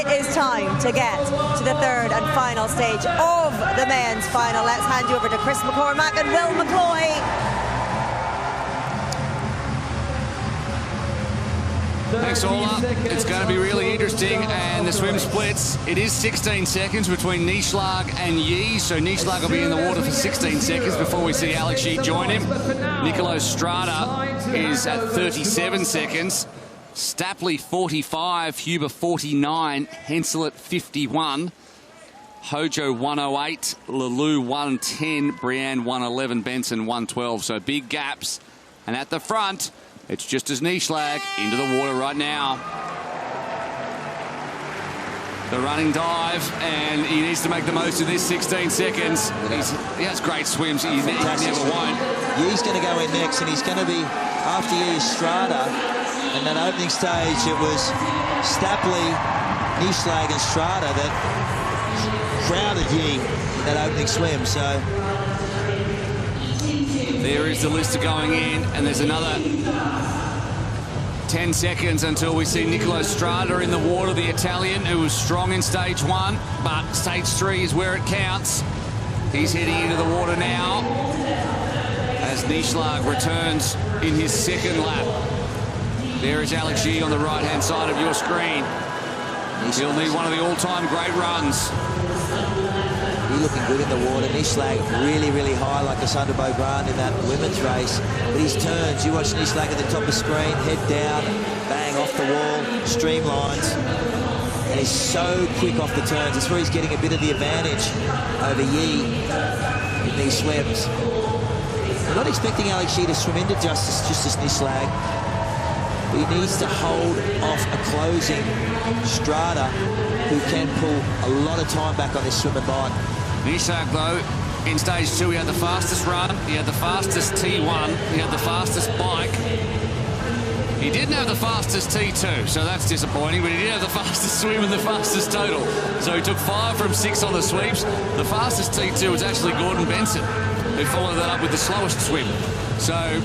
it is time to get to the third and final stage of the men's final. Let's hand you over to Chris McCormack and Will McCloy. Thanks, Ola. It's going to be really interesting, and the swim splits. It is 16 seconds between Nieschlag and Yi, so Nieschlag will be in the water for 16 seconds before we see Alex Yi join him. Nicolo Strada is at 37 seconds. Stapley 45, Huber 49, Hensel at 51, Hojo 108, Lalou 110, Brienne 111, Benson 112. So big gaps. And at the front, it's just as Nieschlag into the water right now. The running dive, and he needs to make the most of this 16 seconds. He has great swims. He never won't. Yi's going to go in next, and he's going to be after Yi Strada. And that opening stage, it was Stapley, Nieschlag, and Strada that crowded Yi in that opening swim. So there is the list going in, and there's another 10 seconds until we see Nicolo Strada in the water, the Italian, who was strong in stage 1, but stage 3 is where it counts. He's heading into the water now as Nieschlag returns in his second lap. There is Alex Yi on the right-hand side of your screen. He'll need one of the all-time great runs. He's looking good in the water. Nieschlag really, really high, like a Sandra Beaugrand in that women's race. But his turns, you watch Nieschlag at the top of the screen, head down, bang, off the wall, streamlines. And he's so quick off the turns. That's where he's getting a bit of the advantage over Yi in these swims. We're not expecting Alex Yi to swim into just as Nieschlag. But he needs to hold off a closing Strada, who can pull a lot of time back on this swim and bike. Nieschlag, though, in stage 2, he had the fastest run, he had the fastest T1, he had the fastest bike. He didn't have the fastest T2, so that's disappointing, but he did have the fastest swim and the fastest total. So he took 5 from 6 on the sweeps. The fastest T2 was actually Gordon Benson, who followed that up with the slowest swim. So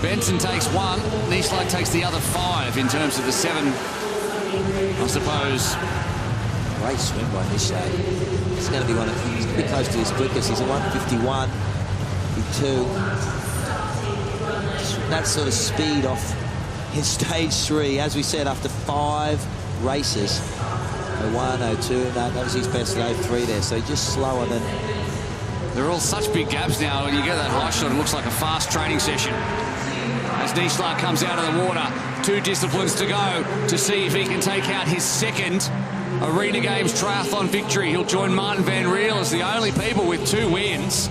Benson takes 1, Nieschlag takes the other 5 in terms of the 7, I suppose. Great swim by Nieschlag. It's going to be he's going to be close to his quickest. He's a 151, 52. That sort of speed off in stage 3, as we said, after 5 races. 01, 02, that was his best at 03 there. So just slower than. They're all such big gaps now. When you get that high shot, it looks like a fast training session. As Nieschlag comes out of the water, 2 disciplines to go to see if he can take out his second Arena Games triathlon victory. He'll join Martin van Riel as the only people with 2 wins.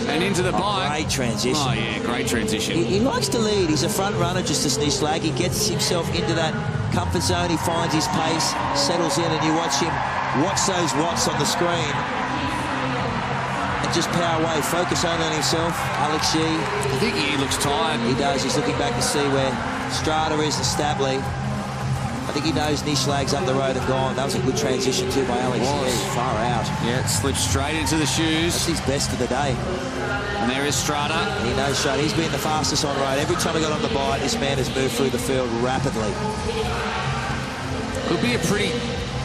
And into the bike. Great transition. Oh, yeah, great transition. He likes to lead. He's a front runner, just as Nieschlag. He gets himself into that comfort zone. He finds his pace, settles in, and you watch him watch those watts on the screen. Just power away, focus only on himself. Alex Yi. I think he looks tired. He does. He's looking back to see where Strada is and Stapley. I think he knows Nieschlag's up the road and gone. That was a good transition too by Alex Yi. Far out. Yeah, it slipped straight into the shoes. That's his best of the day. And there is Strada. And he knows Strada. He's been the fastest on road. Every time he got on the bike, this man has moved through the field rapidly. Could be a pretty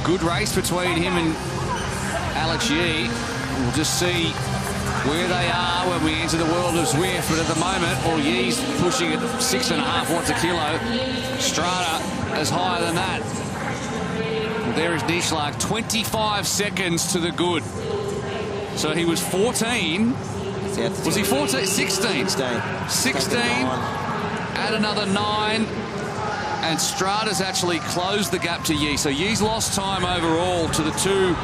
good race between him and Alex Yi. We'll just see where they are when we enter the world of Zwift, but at the moment, Yi's pushing at 6.5 watts a kilo. Strada is higher than that. Well, there is Nieschlag, 25 seconds to the good. So he was 14. Was he 14? 16. 16. Add another 9. And Strada's actually closed the gap to Yi. So Yi's lost time overall to the 2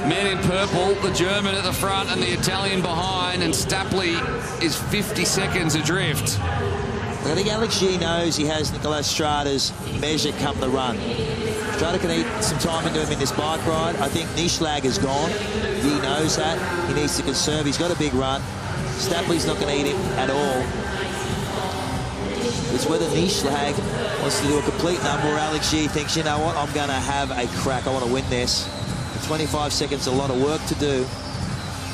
men in purple, the German at the front and the Italian behind, and Stapley is 50 seconds adrift. I think Alex Yi knows he has Nicolo Strada's measure come the run. Strada can eat some time into him in this bike ride. I think Nieschlag is gone. Yi knows that. He needs to conserve. He's got a big run. Stapley's not going to eat him at all. It's whether Nieschlag wants to do a complete number or Alex Yi thinks, you know what, I'm going to have a crack. I want to win this. 25 seconds, a lot of work to do.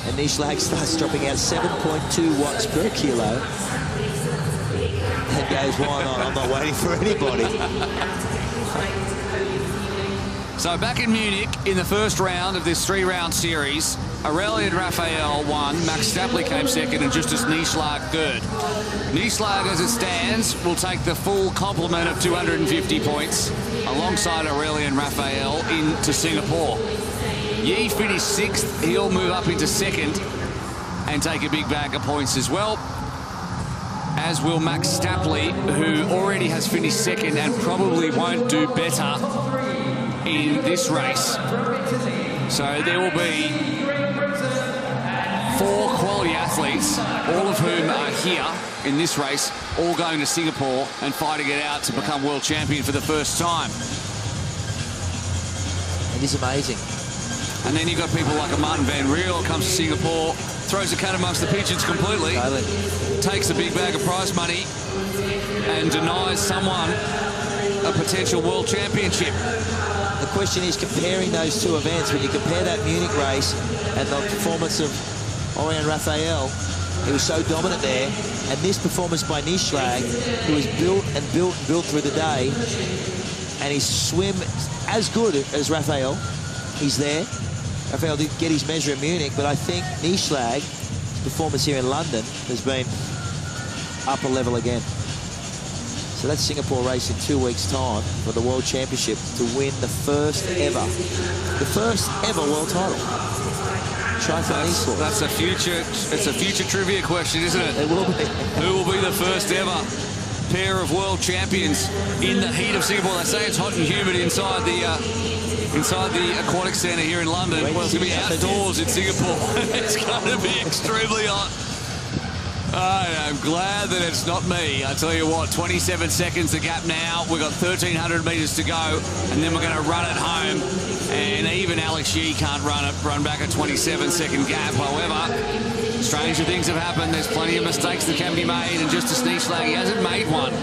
And Nieschlag starts dropping out 7.2 watts per kilo. And goes, why not? I'm not waiting for anybody. So back in Munich in the first round of this 3-round series, Aurelian Raphael won, Max Stapley came second, and Justus Nieschlag third. Nieschlag, as it stands, will take the full complement of 250 points alongside Aurelian Raphael into Singapore. Yi finished 6th. He'll move up into 2nd and take a big bag of points as well, as will Max Stapley, who already has finished 2nd and probably won't do better in this race. So there will be 4 quality athletes, all of whom are here in this race, all going to Singapore and fighting it out to become world champion for the first time. It is amazing. And then you've got people like a Martin Van Riel comes to Singapore, throws the cat amongst the pigeons completely, takes a big bag of prize money and denies someone a potential world championship. The question is comparing those two events. When you compare that Munich race and the performance of Aurelian Raphael, he was so dominant there, and this performance by Nieschlag, who was built and built and built through the day, and his swim as good as Raphael. He's there. Raphael did get his measure in Munich, but I think Nieschlag's performance here in London has been up a level again. So that's Singapore race in 2 weeks' time for the World Championship to win the first ever world title. That's a future trivia question, isn't it? It will be. Who will be the first ever pair of world champions in the heat of Singapore? They say it's hot and humid inside the aquatic centre here in London. Well, it's going to be outdoors in Singapore. It's going to be extremely hot. I'm glad that it's not me. I tell you what, 27 seconds the gap now. We've got 1,300 metres to go, and then we're going to run it home. And even Alex Yi can't run back a 27-second gap. However, stranger things have happened. There's plenty of mistakes that can be made, and Justus Nieschlag, he hasn't made one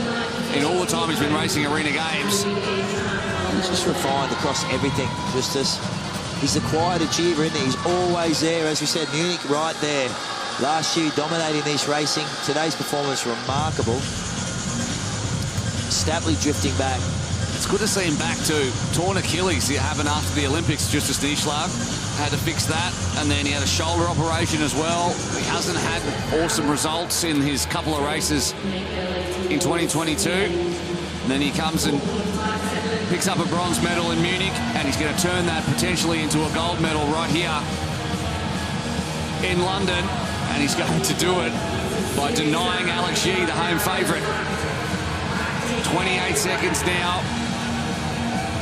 in all the time he's been racing arena games. He's just refined across everything, Justus. He's the quiet achiever, isn't he? He's always there. As we said, Munich right there. Last year, dominating these racing. Today's performance, remarkable. Stapley drifting back. It's good to see him back too. Torn Achilles, it happened after the Olympics. Justus Nieschlag had to fix that, and then he had a shoulder operation as well. He hasn't had awesome results in his couple of races in 2022. And then he comes and picks up a bronze medal in Munich, and he's going to turn that potentially into a gold medal right here in London. And he's going to do it by denying Alex Yi, the home favourite. 28 seconds now.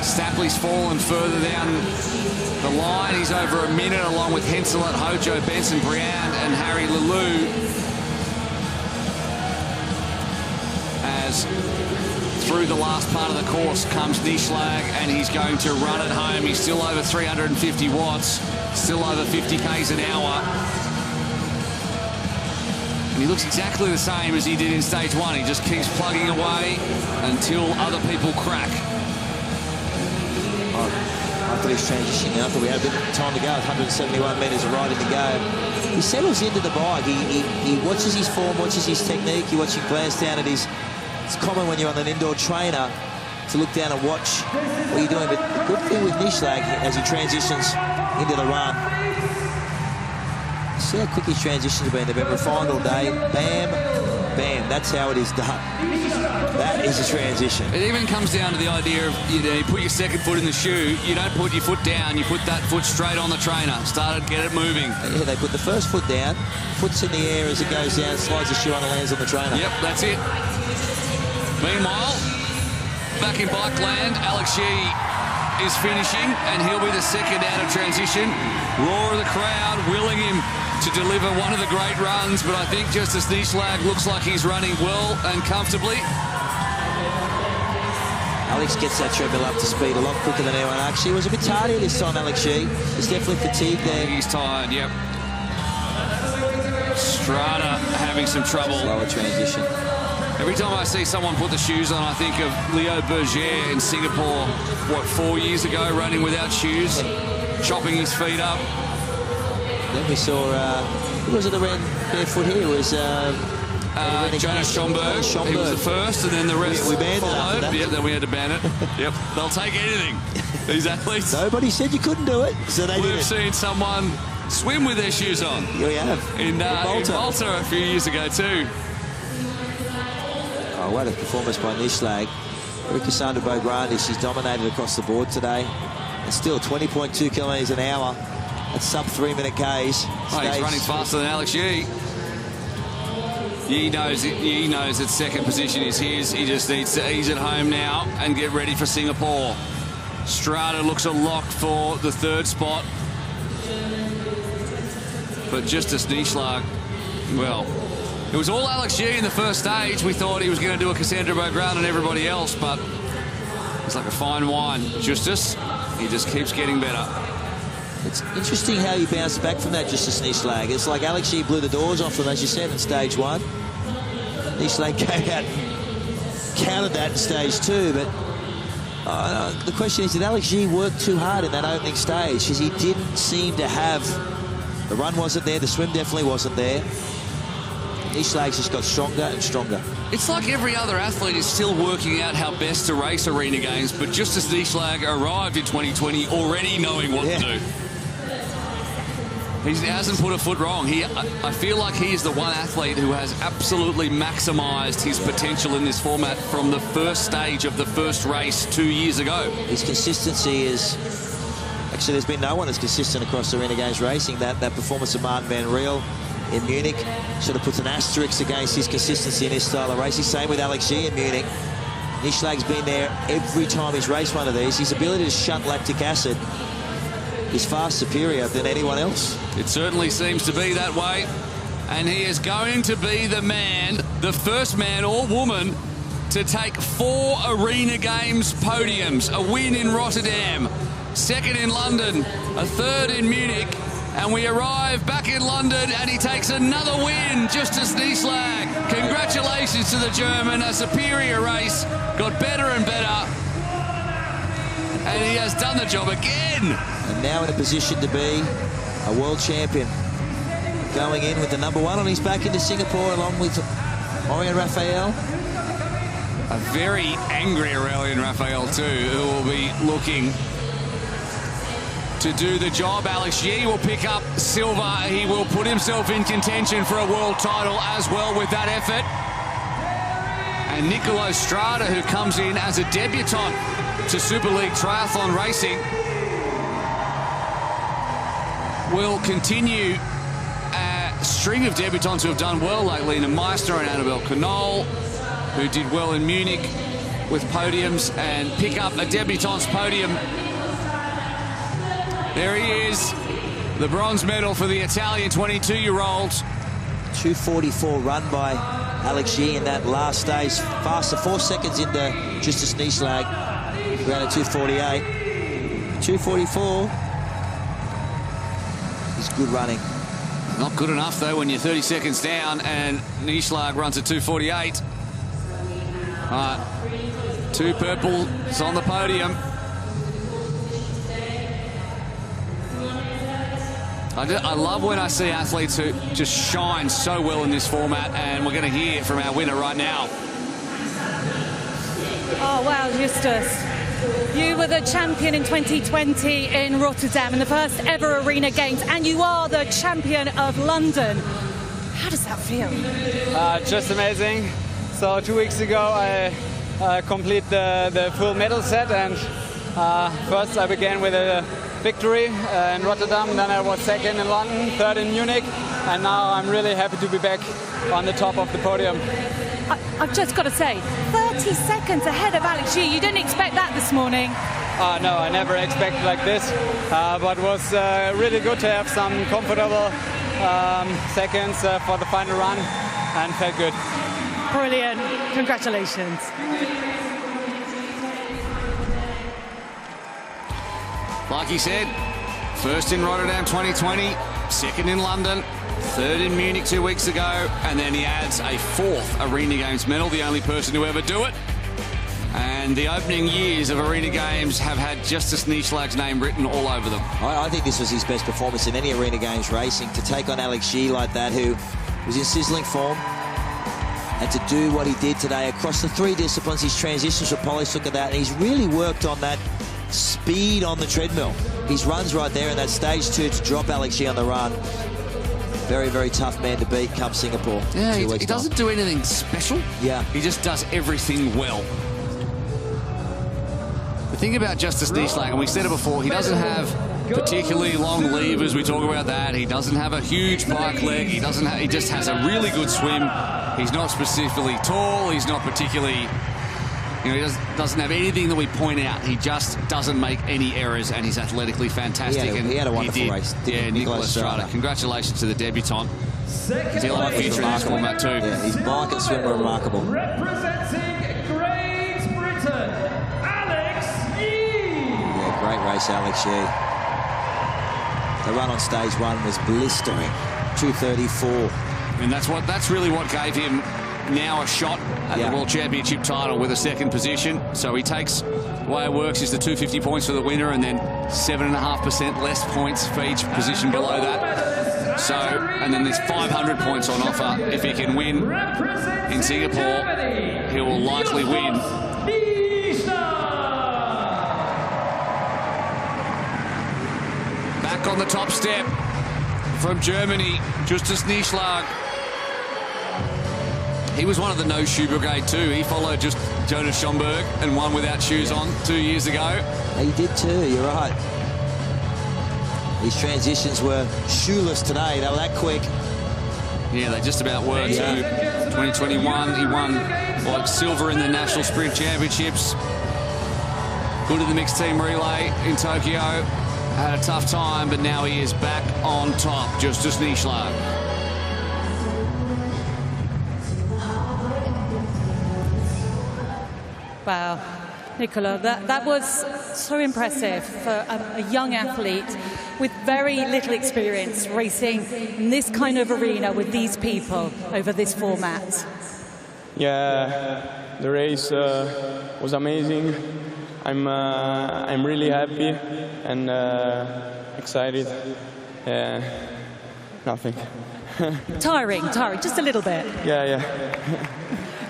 Stapley's fallen further down the line. He's over a minute, along with Henselet, Hojo, Benson, Briand, and Harry Lelou. As through the last part of the course comes Nieschlag, and he's going to run it home. He's still over 350 watts, still over 50 k's an hour. And he looks exactly the same as he did in stage 1. He just keeps plugging away until other people crack. After this transition, after we have a bit of time to go, 171 metres of riding to go, he settles into the bike. He watches his form, watches his technique. He watches him glance down at his... It's common when you're on an indoor trainer to look down and watch what you're doing. But the good thing with Nieschlag, as he transitions into the run, see how quick his transitions have been. They've been refined all day. Bam, bam. That's how it is done. That is a transition. It even comes down to the idea of, you put your second foot in the shoe. You don't put your foot down. You put that foot straight on the trainer. Get it moving. Yeah, they put the first foot down, foot's in the air as it goes down, slides the shoe on and lands on the trainer. Yep, that's it. Meanwhile, back in bike land, Alex Yi is finishing, and he'll be the second out of transition. Roar of the crowd willing him to deliver one of the great runs, but I think Justus Nieschlag looks like he's running well and comfortably. Alex gets that treadmill up to speed a lot quicker than anyone. Actually, he was a bit tardy this time, Alex Yi. He's definitely fatigued there. He's tired, yep. Strata having some trouble. Slower transition. Every time I see someone put the shoes on, I think of Leo Berger in Singapore, 4 years ago, running without shoes, chopping his feet up. Then we saw, who was it that ran barefoot here? It was Jonas Schomburg. He was the first, and then the rest we banned followed. it. Yep, then we had to ban it. Yep, they'll take anything, these athletes. Nobody said you couldn't do it, so they did We've it. seen someone swim with their shoes on. You have. In Malta a few years ago too. Oh, what a performance by Nishlag. Cassandra Beaugrand, she's dominated across the board today. And still 20.2 kilometres an hour at sub 3-minute Ks. Oh, he's running faster than Alex Yee. Yee knows that second position is his. He just needs to ease it home now and get ready for Singapore. Strata looks a lock for the third spot. But Justus Nishlag, well, it was all Alex Yee in the first stage. We thought he was going to do a Cassandra Beaugrand and everybody else, but it's like a fine wine. Justus, he just keeps getting better. It's interesting how he bounced back from that Justus Nishlag. It's like Alex Yee blew the doors off him, as you said, in stage 1. Nishlag came out, countered that in stage 2, but the question is, did Alex Yee work too hard in that opening stage? Because he didn't seem to have... The run wasn't there, the swim definitely wasn't there. Nishlag's just got stronger and stronger. It's like every other athlete is still working out how best to race arena games, but just as Nishlag arrived in 2020 already knowing what to do. He hasn't put a foot wrong. I feel like he is the one athlete who has absolutely maximised his potential in this format from the first stage of the first race 2 years ago. His consistency is... Actually, there's been no one that's consistent across Arena Games racing. That performance of Martin van Riel in Munich sort of puts an asterisk against his consistency in his style of racing. Same with Alex Yee in Munich. Nishlag's been there every time he's raced one of these. His ability to shunt lactic acid is far superior than anyone else. It certainly seems to be that way. And he is going to be the man, the first man or woman to take 4 Arena Games podiums. A win in Rotterdam, second in London, a third in Munich, and we arrive back in London and he takes another win, Justus Nishlag. Congratulations to the German, a superior race, got better and better, and he has done the job again. And now in a position to be a world champion. Going in with the #1 on his back into Singapore along with Aurélien Raphael. A very angry Aurélien Raphael too, who will be looking to do the job. Alex Yee will pick up silver. He will put himself in contention for a world title as well with that effort. And Nicolo Strada, who comes in as a debutant to Super League Triathlon Racing, will continue a string of debutants who have done well, like Lena Meissner and Annabelle Knoll, who did well in Munich with podiums, and pick up a debutante's podium. There he is, the bronze medal for the Italian 22-year-old. 2:44 run by Alex Yee in that last stage. Faster, 4 seconds into Justus Nishlag. Ran at 2:48. 2:44 is good running. Not good enough, though, when you're 30 seconds down and Nishlag runs at 2:48. 2 purples on the podium. I love when I see athletes who just shine so well in this format, and we're going to hear from our winner right now. Oh, wow, Justus. You were the champion in 2020 in Rotterdam in the first ever Arena Games, and you are the champion of London. How does that feel? Just amazing. So 2 weeks ago, I completed the full medal set, and first I began with a victory in Rotterdam, then I was second in London, third in Munich, and now I'm really happy to be back on the top of the podium. I've just got to say, 30 seconds ahead of Alex Yee. You didn't expect that this morning? No, I never expected like this, but it was really good to have some comfortable seconds for the final run, and felt good. Brilliant. Congratulations. Like he said, first in Rotterdam 2020, second in London, third in Munich 2 weeks ago, and then he adds a 4th Arena Games medal, the only person to ever do it. And the opening years of Arena Games have had Justus Nishlag's name written all over them. I think this was his best performance in any Arena Games racing, to take on Alex Yee like that, who was in sizzling form. And to do what he did today across the 3 disciplines, his transitions were polished. Look at that. And he's really worked on that speed on the treadmill. His run's right there in that stage 2 to drop Alex Yee on the run. Very, very tough man to beat come Singapore. Yeah, he doesn't do anything special. Yeah. He just does everything well. The thing about Justus Nieschlag, and we said it before, he doesn't have particularly long levers. We talk about that. He doesn't have a huge pike leg. He just has a really good swim. He's not specifically tall. He's not particularly, you know, he doesn't have anything that we point out. He just doesn't make any errors, and he's athletically fantastic. He had a wonderful race. Yeah, Nicolas Strada. Congratulations to the debutant. He'll have a future in this format too. Yeah, his bike and swim were remarkable. Representing Great Britain, Alex Yee. Yeah, great race, Alex Yee. The run on stage 1 was blistering, 2:34. And that's really what gave him now a shot at the World Championship title with a 2nd position. So he takes, the way it works is the 250 points for the winner and then 7.5% less points for each position below that. So, and then there's 500 points on offer. If he can win in Singapore, he will likely win. Back on the top step from Germany, Justus Nieschlag. He was one of the no-shoe brigade too. He followed just Jonas Schomburg and won without shoes on 2 years ago. He did too, you're right. His transitions were shoeless today. They were that quick. Yeah, they just about were too. 2021, he won silver in the National Sprint Championships. Good in the mixed team relay in Tokyo. Had a tough time, but now he is back on top. Justus Nieschlag. Wow, Nicola, that was so impressive for a young athlete with very little experience racing in this kind of arena with these people over this format. Yeah, the race was amazing. I'm really happy and excited. Nothing. Tiring, just a little bit. Yeah.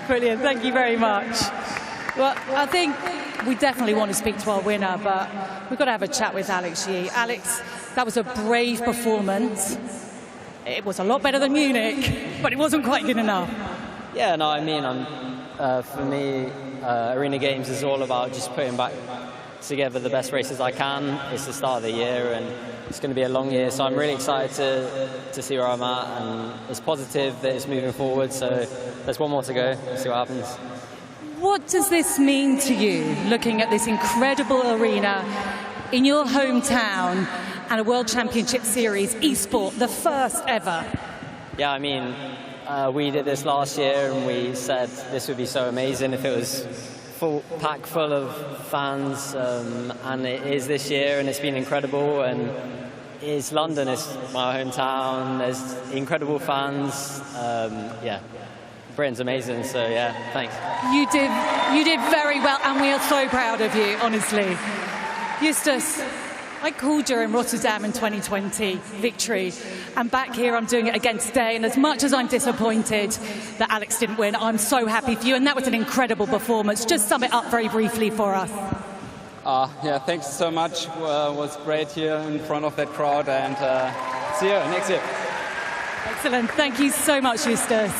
Brilliant, thank you very much. Well, I think we definitely want to speak to our winner, but we've got to have a chat with Alex Yee. Alex, that was a brave performance. It was a lot better than Munich, but it wasn't quite good enough. Yeah, no, I mean, for me, Arena Games is all about just putting back together the best races I can. It's the start of the year, and it's going to be a long year, so I'm really excited to see where I'm at, and it's positive that it's moving forward, so there's one more to go. We'll see what happens. What does this mean to you, looking at this incredible arena in your hometown and a World Championship Series eSport, the first ever? Yeah, I mean, we did this last year and we said this would be so amazing if it was pack full of fans, and it is this year, and it's been incredible. And it's London, it's my hometown, there's incredible fans. Yeah. Britain's amazing, so yeah, thanks. You did very well, and we are so proud of you, honestly. Justus, I called you in Rotterdam in 2020, victory, and back here I'm doing it again today, and as much as I'm disappointed that Alex didn't win, I'm so happy for you, and that was an incredible performance. Just sum it up very briefly for us. Yeah, thanks so much. It was great here in front of that crowd, and see you next year. Excellent, thank you so much, Justus.